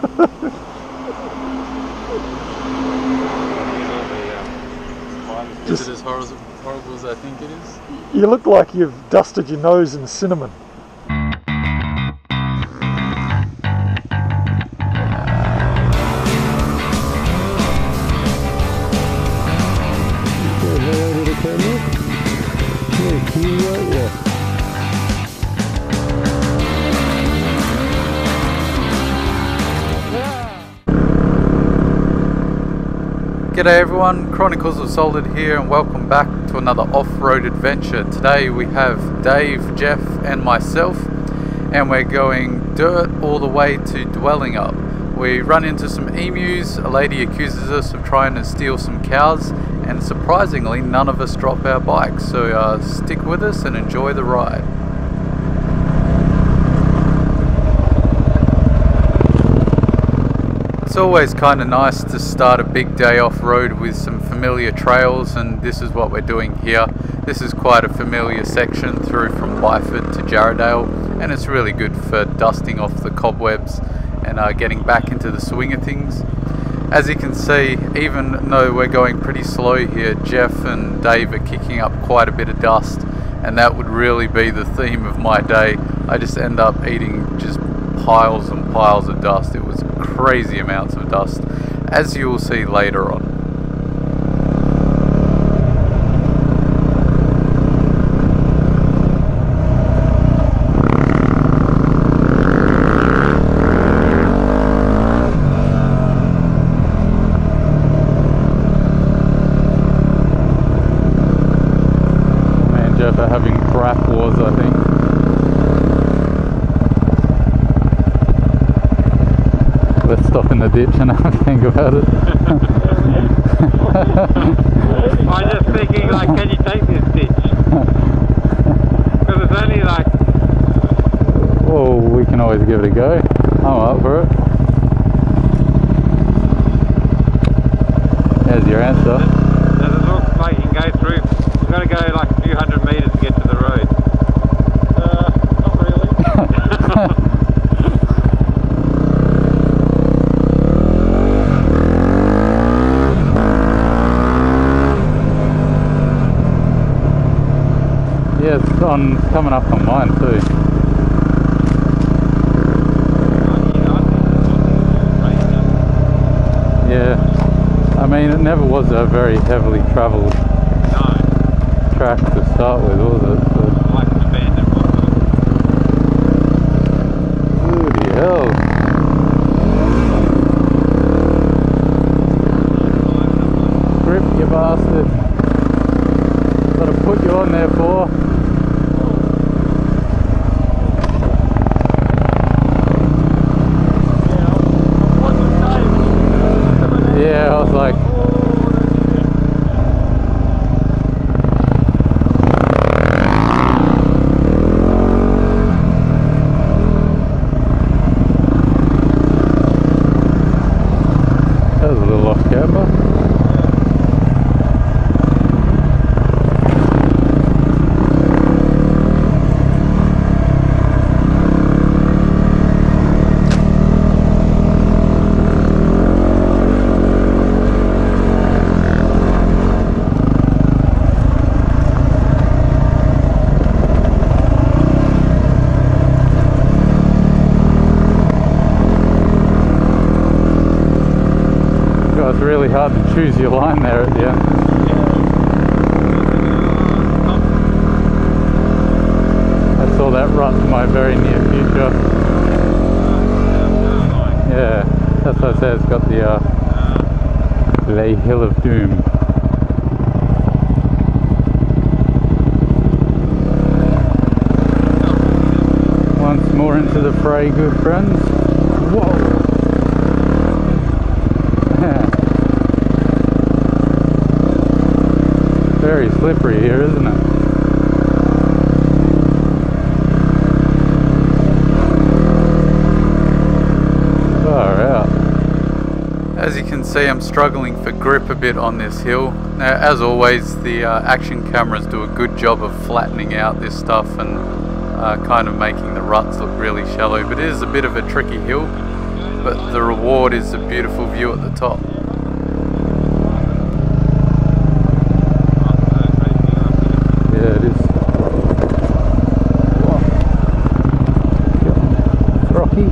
Is it as horrible as I think it is? You look like you've dusted your nose in cinnamon. G'day everyone, Chronicles of Solid here and welcome back to another off-road adventure. Today we have Dave, Jeff and myself and we're going dirt all the way to Dwellingup. We run into some emus, a lady accuses us of trying to steal some cows and surprisingly none of us drop our bikes, so stick with us and enjoy the ride. It's always kind of nice to start a big day off-road with some familiar trails, and this is what we're doing here. This is quite a familiar section through from Byford to Jarrahdale, and it's really good for dusting off the cobwebs and getting back into the swing of things. As you can see, even though we're going pretty slow here, Jeff and Dave are kicking up quite a bit of dust, and that would really be the theme of my day. I just end up eating just piles and piles of dust. It was crazy amounts of dust, as you will see later on. Me and Jeff are having crap wars, I think. Let's stop in the ditch and have a think about it. I'm just thinking, like, can you take this ditch? Because it's only like... Well, we can always give it a go. I'm up for it. There's your answer. Does it look like you can go through? You've got to go like a few hundred metres to get to the road. Not really. Yeah, it's coming up on mine too. Yeah, I mean it never was a very heavily travelled track to start with, was it? So. Like an abandoned one. Bloody hell. Grip, you bastard. Gotta put you on there for. Yeah, I was like, that was a little off camera. It's really hard to choose your line there at the end. I saw that rut in my very near future. Yeah, that's what I said, it's got the Hill of Doom. Once more into the fray, good friends. Whoa! Very slippery here, isn't it? Far out. As you can see, I'm struggling for grip a bit on this hill. Now, as always, the action cameras do a good job of flattening out this stuff and kind of making the ruts look really shallow, but it is a bit of a tricky hill. but the reward is a beautiful view at the top. Yeah, it is. It's rocky.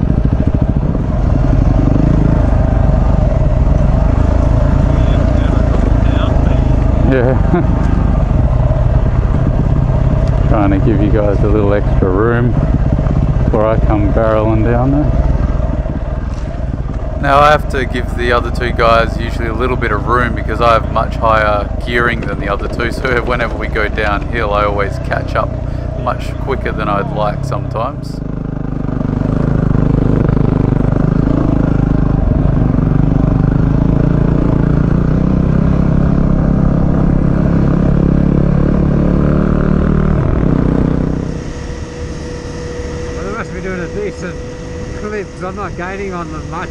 Yeah. Trying to give you guys a little extra room before I come barreling down there. Now I have to give the other two guys usually a little bit of room because I have much higher gearing than the other two, so whenever we go downhill I always catch up much quicker than I'd like sometimes. Doing a decent clip because I'm not gaining on them much.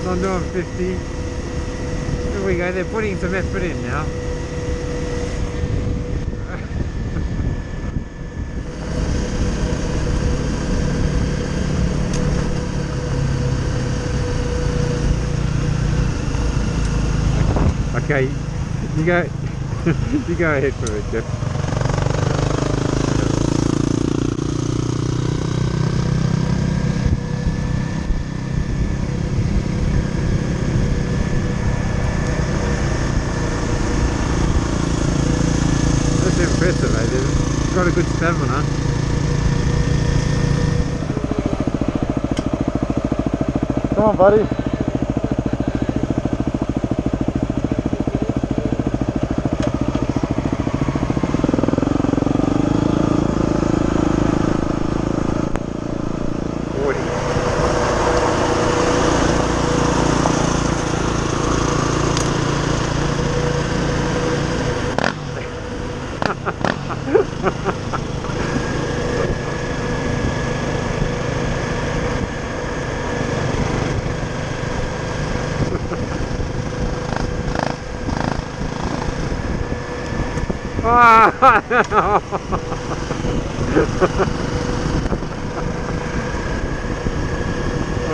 I'm doing 50. There we go, they're putting some effort in now. Okay, you go you go ahead for it, Jeff. Impressive, eh? They've got a good stamina. Come on, buddy.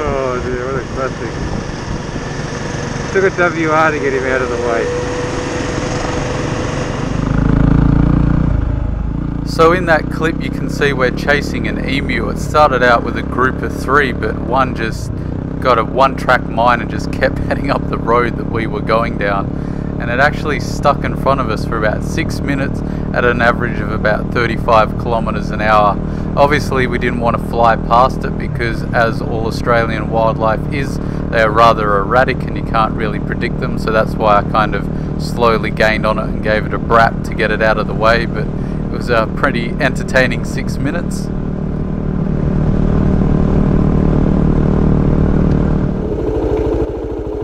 Oh dear, what a classic. Took a WR to get him out of the way. So in that clip you can see we're chasing an emu. It started out with a group of 3, but one just got a one-track mine and just kept heading up the road that we were going down. And it actually stuck in front of us for about 6 minutes at an average of about 35 kilometers an hour. Obviously we didn't want to fly past it because, as all Australian wildlife is, they are rather erratic and you can't really predict them, so that's why I kind of slowly gained on it and gave it a brap to get it out of the way. But it was a pretty entertaining 6 minutes.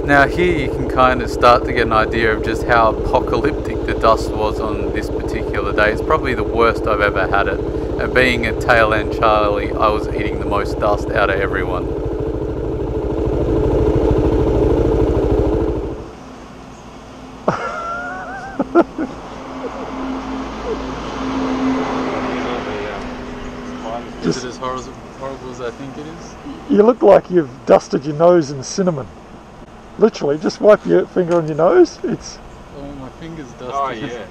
Now here you can kind of start to get an idea of just how apocalyptic the dust was on this particular day. It's probably the worst I've ever had it. And being a tail end Charlie, I was eating the most dust out of everyone. Is it as horrible as I think it is? You look like you've dusted your nose in cinnamon. Literally, just wipe your finger on your nose. It's... Oh, my finger's dusty. Oh yeah.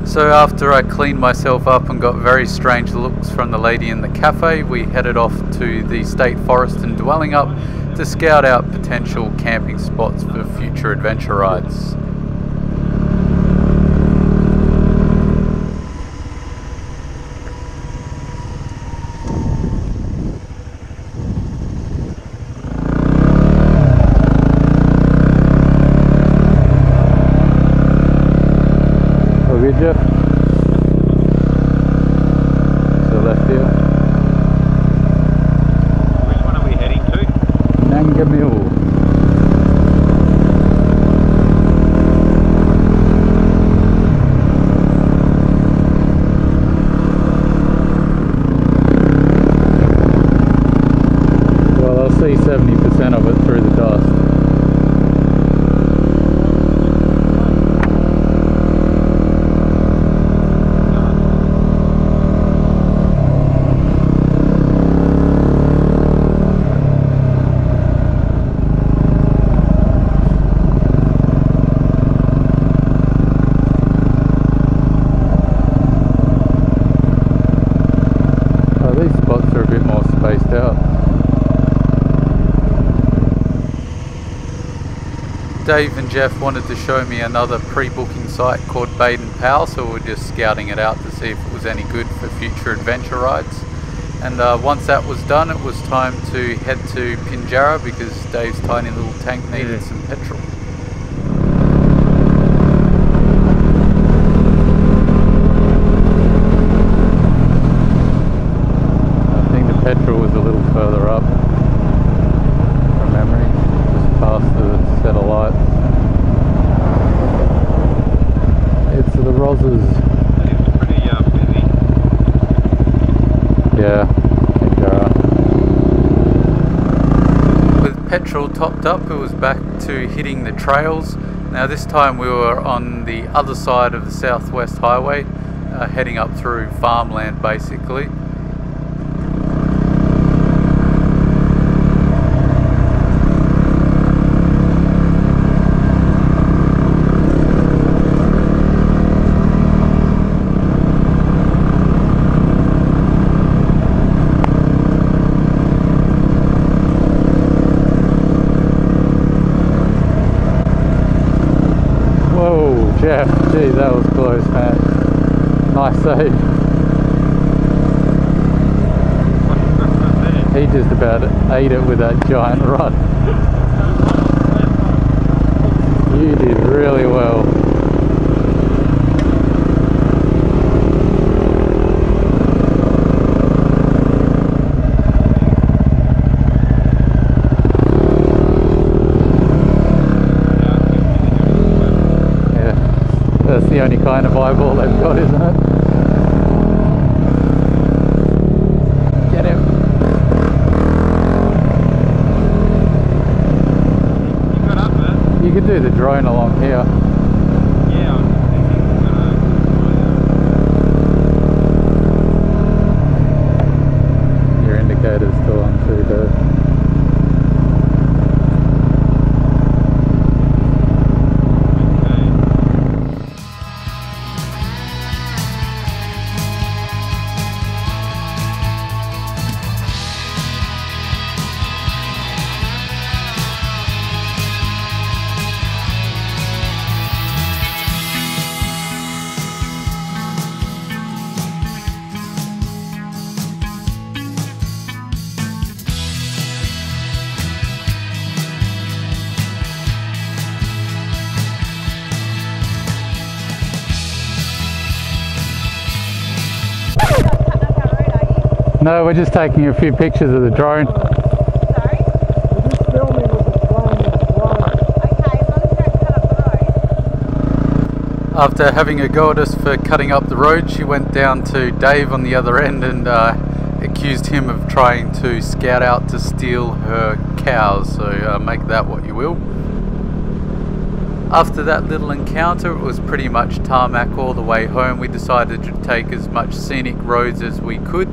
So after I cleaned myself up and got very strange looks from the lady in the cafe, we headed off to the state forest in Dwellingup to scout out potential camping spots for future adventure rides. Jeff? To the left here. Which one are we heading to? Nanga Mill. Dave and Jeff wanted to show me another pre-booking site called Baden Powell, so we're just scouting it out to see if it was any good for future adventure rides. And once that was done, it was time to head to Pinjarra because Dave's tiny little tank needed some petrol. I think the petrol was a little further up from memory, just past the set of lights. It's the Rosses. It's pretty busy. Yeah, Pinjarra. With petrol topped up, it was back to hitting the trails. Now this time we were on the other side of the Southwest Highway, heading up through Farmland basically. Jeff, geez, that was close, man. Nice save. He just about ate it with that giant rod. You did really well. That's the only kind of eyeball they've got, isn't it? Get him. You got up there? You could do the drone along here. Yeah, I was thinking Your indicator's still on too, Dave. No, we're just taking a few pictures of the drone. We're just filming with the drone in the drone. After having a go at us for cutting up the road, she went down to Dave on the other end and accused him of trying to scout out to steal her cows, so make that what you will. After that little encounter, it was pretty much tarmac all the way home. We decided to take as much scenic roads as we could.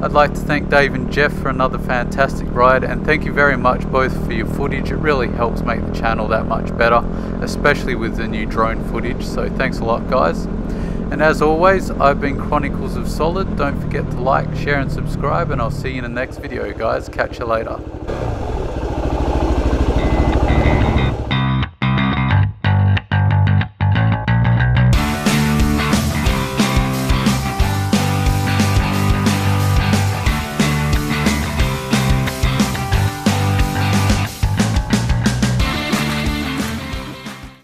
I'd like to thank Dave and Jeff for another fantastic ride, and thank you very much both for your footage. It really helps make the channel that much better, especially with the new drone footage, so thanks a lot guys. And as always, I've been Chronicles of Solid. Don't forget to like, share and subscribe, and I'll see you in the next video guys. Catch you later.